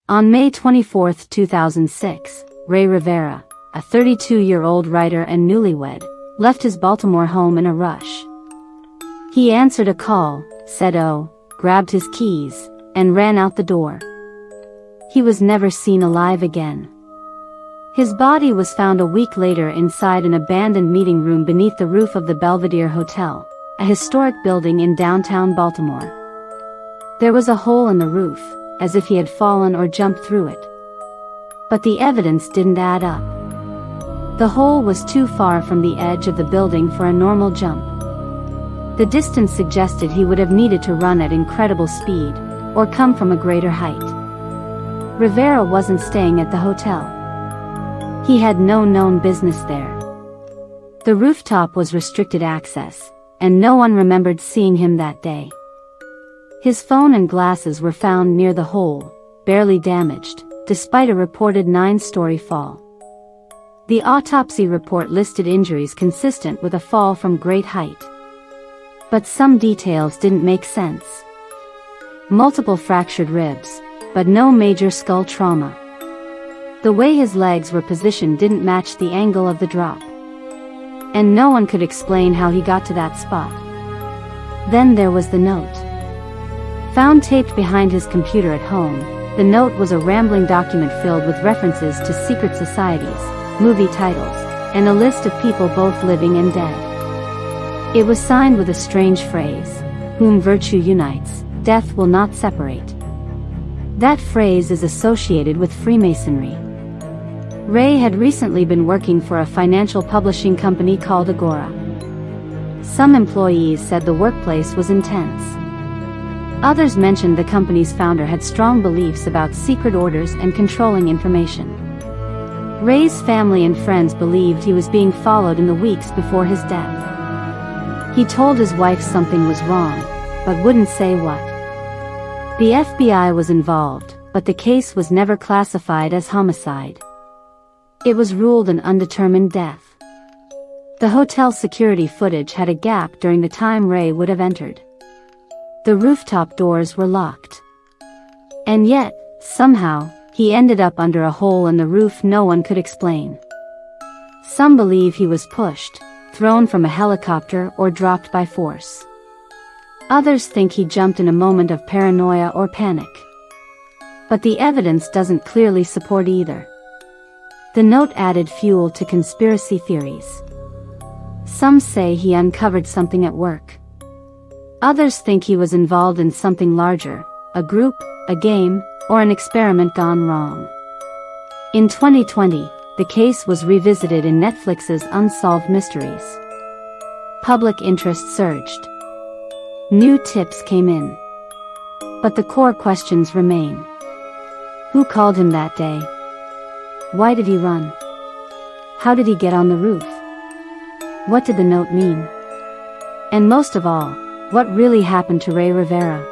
On May 24, 2006, Rey Rivera, a 32-year-old writer and newlywed, left his Baltimore home in a rush. He answered a call, said "oh," grabbed his keys, and ran out the door. He was never seen alive again. His body was found a week later inside an abandoned meeting room beneath the roof of the Belvedere Hotel, a historic building in downtown Baltimore. There was a hole in the roof, as if he had fallen or jumped through it. But the evidence didn't add up. The hole was too far from the edge of the building for a normal jump. The distance suggested he would have needed to run at incredible speed, or come from a greater height. Rivera wasn't staying at the hotel. He had no known business there. The rooftop was restricted access, and no one remembered seeing him that day. His phone and glasses were found near the hole, barely damaged, despite a reported 9-story fall. The autopsy report listed injuries consistent with a fall from great height. But some details didn't make sense. Multiple fractured ribs, but no major skull trauma. The way his legs were positioned didn't match the angle of the drop. And no one could explain how he got to that spot. Then there was the note. Found taped behind his computer at home, the note was a rambling document filled with references to secret societies, movie titles, and a list of people both living and dead. It was signed with a strange phrase, "Whom virtue unites, death will not separate." That phrase is associated with Freemasonry. Rey had recently been working for a financial publishing company called Agora. Some employees said the workplace was intense. Others mentioned the company's founder had strong beliefs about secret orders and controlling information. Rey's family and friends believed he was being followed in the weeks before his death. He told his wife something was wrong, but wouldn't say what. The FBI was involved, but the case was never classified as homicide. It was ruled an undetermined death. The hotel security footage had a gap during the time Rey would have entered. The rooftop doors were locked. And yet, somehow, he ended up under a hole in the roof no one could explain. Some believe he was pushed, thrown from a helicopter or dropped by force. Others think he jumped in a moment of paranoia or panic. But the evidence doesn't clearly support either. The note added fuel to conspiracy theories. Some say he uncovered something at work. Others think he was involved in something larger, a group, a game, or an experiment gone wrong. In 2020, the case was revisited in Netflix's Unsolved Mysteries. Public interest surged. New tips came in. But the core questions remain. Who called him that day? Why did he run? How did he get on the roof? What did the note mean? And most of all, what really happened to Rey Rivera?